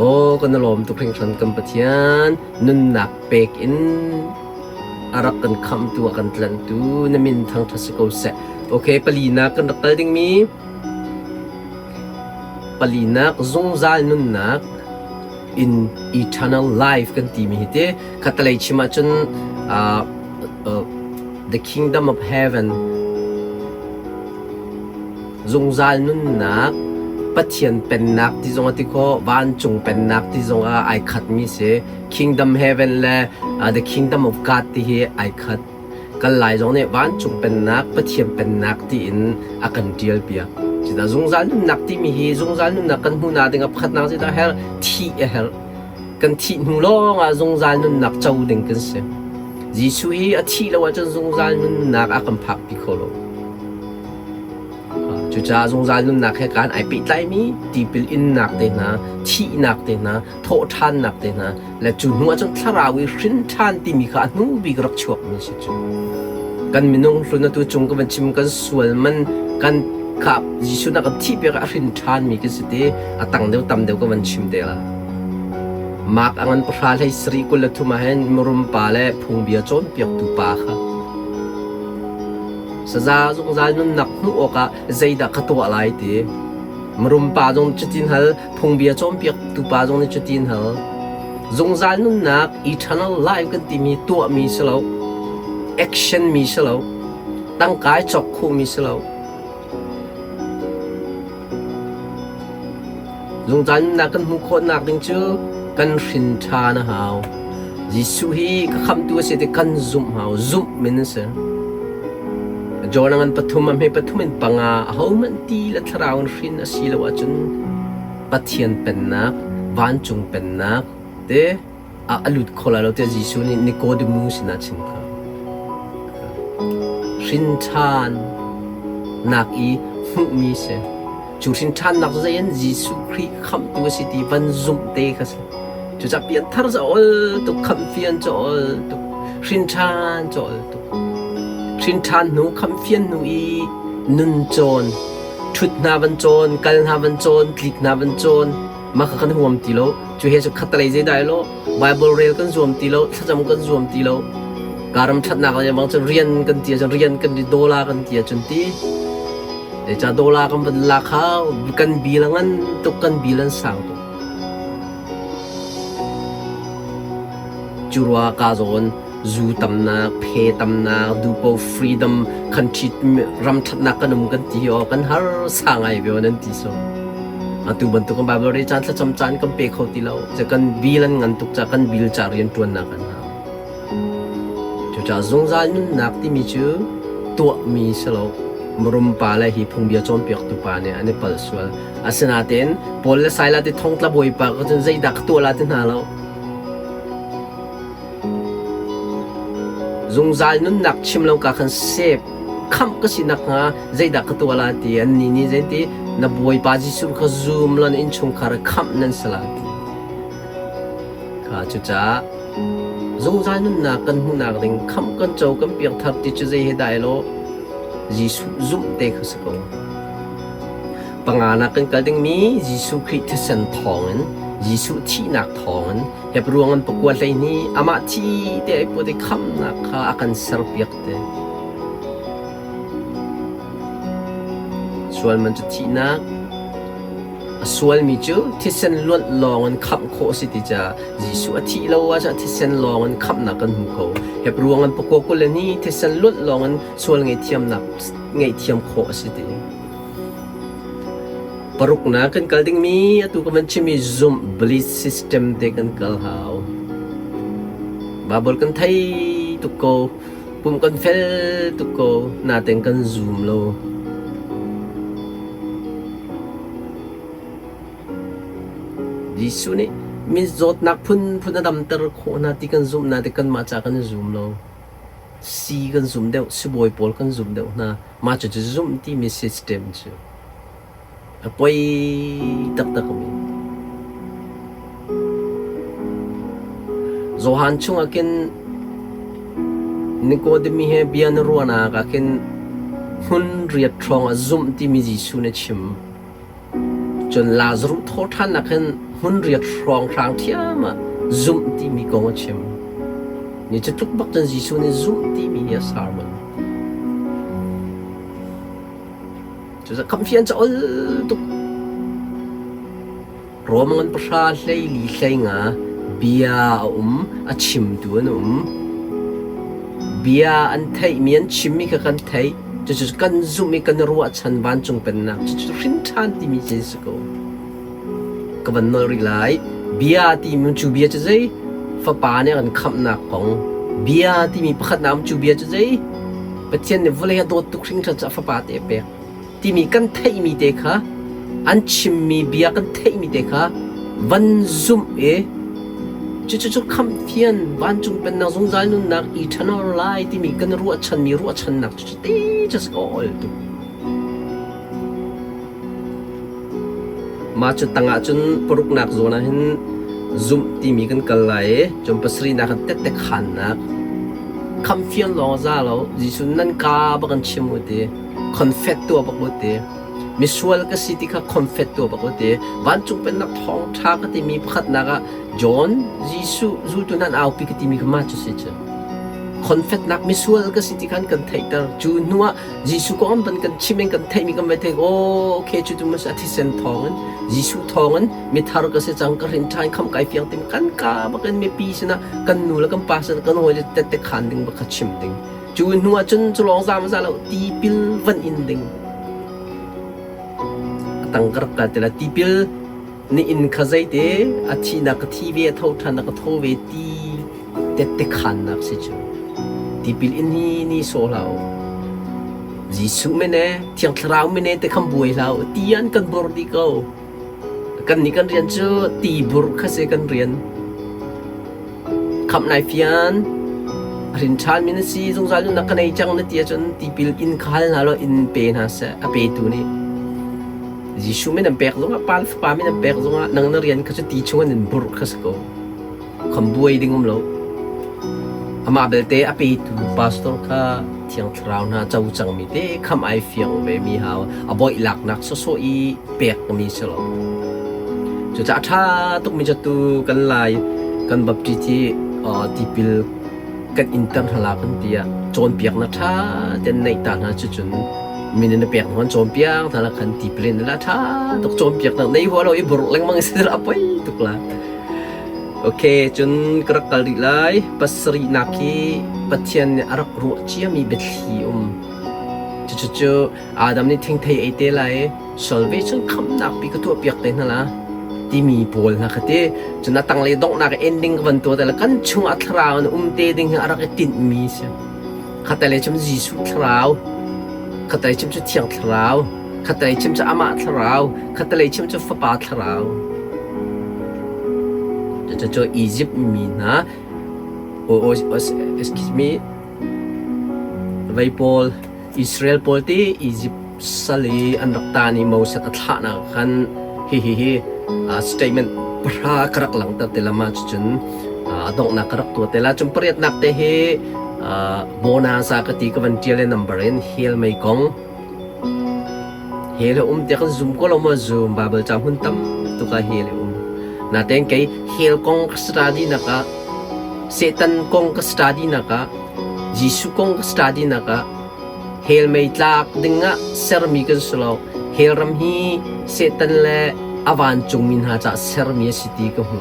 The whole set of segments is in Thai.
โอ้กันลมตุกเร่งชันกัมปะเทียนนุนนักเปกอินอารักกันคำตัวกันตันตูนมินทางทัศกเสโอเคปลีนักกันตักดิ้งมีปลีนักซงซาลนุนนัก in eternal life กันตีมีเหตุขัดเลยชิมาจนthe kingdom of heaven ซงซาลนุนนักปัจเจียนเป็นนักที่ทรงอธิโควันจงเป็นนักที่ทรงไอคัดมีเส kingdom heaven และ the kingdom of God ที่เฮไอคัดกันหลายตรงนี้วันจงเป็นนักปัจเจียนเป็นนักที่อินอากันเดียลเบียจิตาซงซาลนุนนักที่มีเฮซงซาลนุนนักกันหูนาดึงกับขัดนักจิตาเฮลที่เฮลกันที่หูร้องซงซาลนุนนักเจ้าดึงกันเสยิสุเฮอที่แล้วว่าจะซงซาลนุนนักอากันพักพิโคโลจุจ้าสงสารนุ่นนักแค่การไอปิดไลมีตีปิลอินนักเตนะที่นักเตนะโททานนักเตนะและจุนหัวจนทราวิรินทานที่มีขานูบิกรักชวกมีสิจุกันมินงรุนตัวจงก็มันชิมกันส่วนมันกันขับยิสุนักที่เปียกรินทานมีกันสิเดอตังเดียวตำเดียวก็มันชิมเดละมากอันพระให้สรีกุลทุมาเห็นมรุมปาเลพงเบียจนเปียกตุปาค่ะสซาจงซาลุนนักหัวกะใจดักตัวอะไรตีมรุมป่าจงจุดทินหัลพงเบียจอมเปียกตุป่าจงจุดทินหัลจงซาลุนนัก eternal life กันที่มีตัวมีสลาว action มีสลาวตั้งกายจอกคู่มีสลาวจงซาลุนนักกันหัวคนนักดึงชื่อกันสินชานะฮาวยิสุฮีก็คำตัวเสด็จกันซุ่มฮาวซุ่มมินเสจอนังปฐุมไม่ปฐุมินปังอาเขามันตีและทราวน์ฟินอาศิลวะจนปัทยันเป็นนักวันจงเป็นนักเดอลุดคนละเราเตจิสุนิโคเดมูสินะชินค่ะชินชานนักอีมุมีเสจูชินชานนักจะยันจิสุครีคำตัวสิที่วันซุ่มเตะกันจูจะเปลี่ยนทาร์จะอลตุคำเฟียนจะอลตุชินชานจะอลตุชินทานหนูคำเฟียนหนูอีนุนโจนชุดนาบันโจนกัลนาบันโจนคลิกนาบันโจนมาขันห่วมตีโลจูเฮสุขัดอะไรเจได้โลไบเบิลเรียลกันรวมตีโลถ้าจำกันรวมตีโลการมชัดนักเลยบางจะเรียนกันตีจะเรียนกันดีโดลากันตีจนตีเดี๋ยวจะโดลากันเป็นราคากันบิลังันตุกันบิลันสาวตุจูรัวกาโซนจูตำนาเพตำนาดูโปฟรีดัมคันชิดรำทัดนักกันนุ่มกันที่ออกกันฮาร์สังไอเบลนันที่สุดอัตุบันตุกันบาบริจาร์จำจานกันเปกเขาที่เราจะกันบิลันงันตุกจะกันบิลจารียนตัวนักกันฮะจุจ้าจงใจนุ่นนักที่มีชื่อตัวมีสโลมรุมปาเลยฮิพงเบียจอมเปียกตุปาเนี่ยอันนี้ปัลสวลอาศัยนาเต็นพอลเลสไซลาที่ท้องตะบอยปากก็จะใจดักตัวลาตินฮาเราจงใจนุ่นนักชิมเรากะขันเซฟคำก็สินักฮะใจดักตัวลาตีอันนี้ใจที่นับวยปาจิสุรขซูมลันอินชงคาร์คำนั่นสลาตีข้าจุจ้าจงใจนุ่นนักกันหูนักดึงคำกันโจกันเปียกทับที่จุใจเหตุใดโลจิสุซุ่มเตะขสกงปังอานักกันกันดึงมีจิสุคริสต์เซนทองยิสุที่นักทองเห็บรวงประกวดเลยนี้อามาที่เด็กพอได้คำนักข้าอาการสรบยักษ์เตส่วนมันจะที่นักส่วนมีจูที่เส้นล้วนลองคำโคสิติจายิสุที่เราว่าจะที่เส้นลองคำนักกันหูเขาเห็บรวงประกวดกันเลยนี้ที่เส้นล้วนลองส่วนไงเทียมนักไงเทียมโคสิติปรุกนะกันกัลดิ้งมีตัวก็มันชิมีซูมบลิสซิสเต็มเด็กันกัลฮาวบาบอลกันไทยตุกโกปุ่มกันเฟลตุกโกนาเต็งกันซูมโลยิสุนี่มีจดนักพุ่นดำตระโคนาที่กันซูมนาที่กันมาจากกันซูมโลซีกันซูมเดียวสิบอยปอลกันซูมเดียวนะมาจากจะซูมที่มีซิสเต็มเชื่อapoy tak kami zohan chung akin Nicodemi he bian ruana akin hun riat trong azum ti mi jisu ne chim chon lazarus thotan akin หุ่นเรียดรองทางเทียมาซุ่มที่มีกองเชมนี่จะทุกบักจันยิสุนี่ซุ่มที่มีเนี่ยสารมันจะคำเพียนจะตุกรวมกันประชาชนลีใช่งาเบียอาชิมตัวนุ่มเบียอันไทยมีอันชิมมีกันไทยจะกันซุ่มมีกันรัวชันบ้านจงเป็นนักจะริ้นชันที่มีเจสโกกับวันนอริไลเบียที่มันจูเบียจะใจฟ้าป่าเนี่ยกันคำนักของเบียที่มีพัดน้ำจูเบียจะใจประเทศเนี่ยเวลาโดดตุกริ้งจะฟ้าป่าเตะเปะที่มีกันไทยมีเด็กค่ะอันชิมมีเบียกันไทยมีเด็กค่ะวันซุ่มจะคำเพียนบ้านจงเป็นนักสงสารนุ่นนักอีทันอลไลที่มีกันรัวชันมีรัวชันนักจะตีจะสกอลตุมาจนตั้งจนปรุกนักโซนะเห็นซุ่มที่มีกันกันไหลจนปัสรีนักเตะขันนักคำเพียนลองซาเราจิสุนันกาบักันชิมุเตคอนเฟตตัวบักโตมิสวลก็สิที่เขาคอนเฟตตัวบักโตบ้านจงเป็นนักท่องทางก็ที่มีพัดนักจอนจิสุจูตุนันเอาปีกที่มีขมาจุสิจ้ะคอนเฟตนักมิสวลก็สิที่กันกันไทยแต่จูนัวจิสุก็อันเป็นกันชิมกันไทยมีกันไม่ไทยโอเคจุดมันสัตย์เซนทองจิสุทองมีทารกเสจังกันเห็นทางคำไก่เฟียงเต็มกันกาบักันมีปีสนะกันนูแล้วกันปาสนะกันหัวจะเตะขันดึงบักชิมดึงจูนัวจนจะลองซามาซาแล้วตีปิลวันอินดึงตั้งกระดาษตีปิลนี่อินขจายเตะอาทิตย์นักทีวีเท่าทันนักทวีตีเตะขันนักสิจูตีปิลอินนี่โซลาวจิสุเมเน่ที่ยังคราวเมเน่แต่คำบุยลาวตีอันกันบอร์ดีเก้ากันนี่กันเรียนเจอตีบุร์ขเสกันเรียนคำนายฟิอันรินชานมินซีสงสารนักในจังนั่นที่จนตีปิลอินขานแล้วอินเป็นฮะเสอเปตุนี่จิสุเมนเปกซงอ่ะปาลฟปามินเปกซงอ่ะนังนักเรียนเขาจะตีชงกันบุร์ขสก็คำบุยดิ่งมเราอามาเบลเตอเปตุพาสตอร์ข้าเที่ยงคราวน่าจะจังมีเตะคำไอเฟียงเวมีฮาวบ่อยหลักนักโซอีเปกมีสโลจะถ้าตุกมีจะตูกันไลกันแบบที่ที่ปิลกันอินเตอร์ฮลากันเตียโจนเปียกนะท่าเดินในตาหน้าจุนมีในเปียกมันโจนเปียกแต่ละคันที่ปิลนั่นละท่าตุกโจนเปียกนั่นในหัวเราอีบุรุษแรงมังสิละไปตุกละโอเคจนกระกลิไลปัสรีนักที่ปัจจัยอารักรัวเชียมีเบ็ดลีจู่อาดัมนี่ทิ้งไทยไอเตไล salvation คำนักปีกตัวเปียกเต็นนั่นละที่มีโพลนะคดีจนตั้งเลยดอกนัก ending วันตัวแต่ละกันช่วงอัตราวน์เตดิ่งอารักติดมีเสียขัดแต่เลยชิมจีสุทราวขัดแต่เลยชิมจะเที่ยงทราวขัดแต่เลยชิมจะอามาทราวขัดแต่เลยชิมจะฟ้าป่าทราวจะเจออียิปต์มีนะexcuse me ไวโพลอิสราเอลโพลที่อียิปต์สลีอันรักตานีมาสักท่านะคันstatement พระกรักหลังแต่ละมาจนดอกนักรักตัวแต่ละจนเปรียบนักแต่โบนาสากติกับวันเจริญนัมเบอร์เฮลไม่กงเฮลเด็กซุ่มก็ลงมาซุ่มบาเบิลจำหุ่นตั้มตุกเฮลนาแต่งไงเฮลกงสตาดีนักเซตันกงสตาดีนักยิสุกงสตาดีนักเฮลไม่ตากดึงเซอร์มิกันสโลเฮลรัมฮีเซตันเล่อวันจงมินหาจากเซอร์มิสิตีก็หู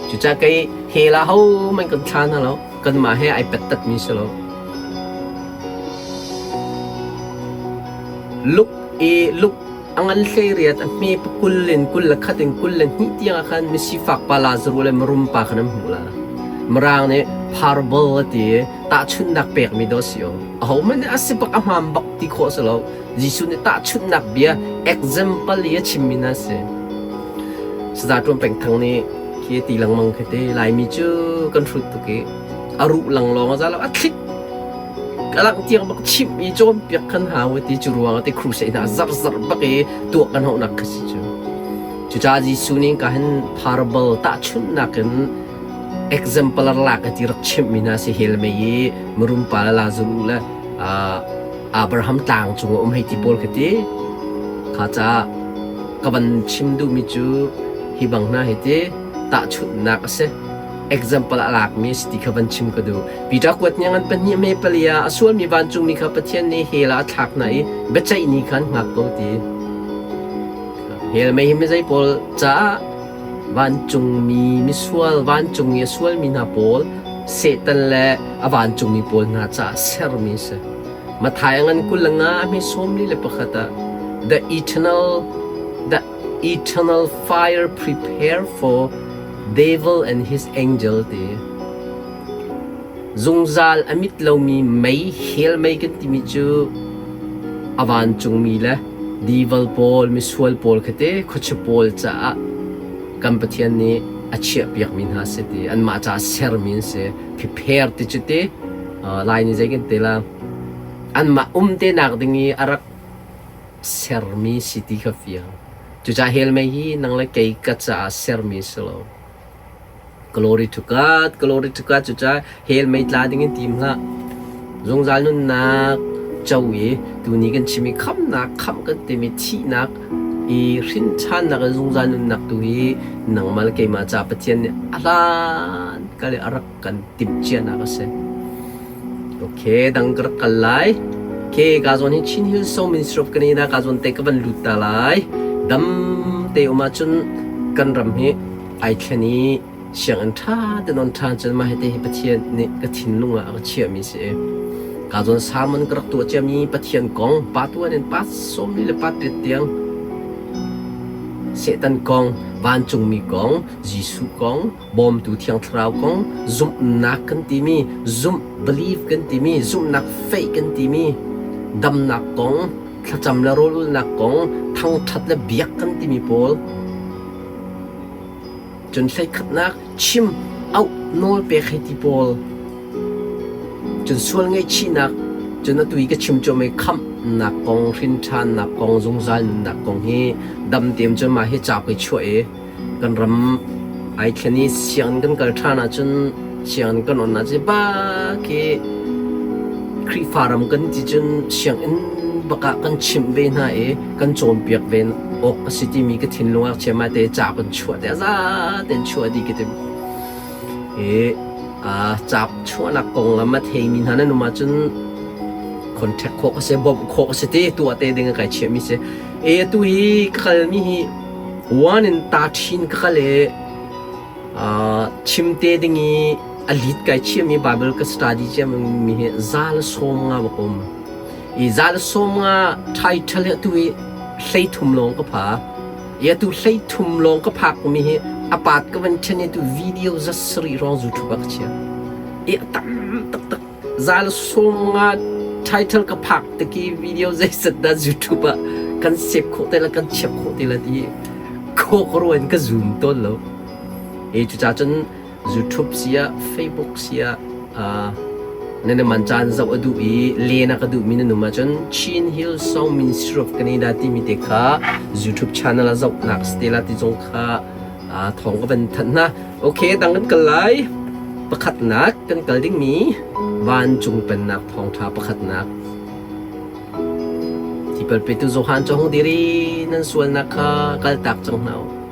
จุดจากไอ้เฮลาเขามันกันทานนะแล้วกันมาให้ไอเป็ดตัดมิสโลลุกอังอันเลียดมีกุลละขัดกุลนี่ที่ยังขันมิสิฟักปลาซรูเลมรุมปากน้ำหูละมรางเนี่ยพาร์บอลที่ตาชุนนักเปียกมีดอสิโอเขามันอาศัยปักอามบักที่โคสโลจิสุเนี่ยตาชุนนักเบีย example เลียชิมินาเซสตาร์ทรวมเป็นทางนี้ที่ตีหลังมังคือที่ลายมีจูกันfruitตุกี้อารุหลังลองอาจารย์แล้วอัดคลิกกำลังเตียงบักชิมมีโจมเปียกขันหาวิธีจุรวงที่ครูเสนาซับบักตัวกันหัวนักก็สิจูจ้าจิสุนี่ก็เห็น parable ตาชุนนักกัน example หลักที่รักชิมมินาเซเฮลเมย์มรุมปาลาซูละอับราฮัมต่างจงให้ที่โพลคือที่ข้าจะกับบันชิมดูมิจู hibang na hiti ta chut nak ase example alak mi sti khaban chim ka du pita kwat nyangan pan ni me palia aswal mi ban chung mi kha pathian ni hela thak nai bechai ni khan ngak ko ti hel me him zai pol cha van chung mi swal van chung ye swal mi na pol setan le avan chung mi pol na cha ser mi se mathayangan kulanga mi somli le pakhata the eternal fire prepare for devil and his angel te zungzal amit lo mi mai hel mai kan ti mi chu avan chung mi la devil pol mi swal pol khate khoch pol cha kampathian ni achia piak min ha se ti an ma cha ser min se prepare ti chute line ni jagen te la an ma te nak dingi arak ser mi city khafia chu cha hel mai hi nang la kai ka cha ser mi selo glory to God chu cha hel mai tla ding tim la zongzal nun nak chawi tu ni kan chimi kham nak kham kan te mi thi nak i rin chan nak zongzal nun nak tu hi nang mal kai ma cha pathian ni alan kale arak kan tim chia na ka se okay dang kar kalai ke gazon hi chin hil so min srop kani na gazon te ka ban luta lai dam te uma chun kan ram hi ai khani siang an tha de non tha chan ma hete hi pathian ni ka thin lunga ka chia mi se gazon sarman krak tu chia mi pathian kong patuan en pas som ni le pat tiang setan kong van chung mi kong jisu kong bom tu thiang thrau kong zum nak kan ti mi zum believe kan ti mi zum nak faith kan ti mi dam nak kong thacham la rol nak kong thang that la biak kan ti mi pol chun sai khat nak chim au nol pe khai ti pol chun sual ngai chi nak chun na tui ka chim cho mai kham nak kong rin than nak kong zungzal nak kong hi dam tem cho ma hi cha kai chue kan ram ai khani siang kan kal thana chun siang kan on na je ba ke kri faram kan ti chun siang in baka kan chim ve na kan chom piak ven ok city mi ka thin lunga chema te cha kan chua te za ten chua di ke te chap chua nak kong ma thei min hanan ma chun contact ko se bob ko se te tu ate ding ka chemi se tu hi khal mi hi one in ta thin khale chimte dingi alit kai chemi bible ka study chem mi he zal som nga bakom i zal som nga title tu hi hlei thum long ka pha tu hlei thum long ka phak mi hi apat ka van chani tu video za sri rong zu thu ba chia tam tak tak zal som nga title ka phak te ki video zai sat da youtube kan sep kho te la kan chep kho te la di ko roen ka zoom to lo chu cha chen youtube sia facebook sia nene man chan zau adu le na ka du min nu ma chen chin hill song min srop kani da ti mi te kha youtube channel a zau nak stela ti jong kha thong ka ban than na okay dang kan kalai pakhat nak kan kal ding mi van chung pen nak thong tha pakhat nak ti per pe tu zo han chong diri nan sual nak kha kal tak chang nau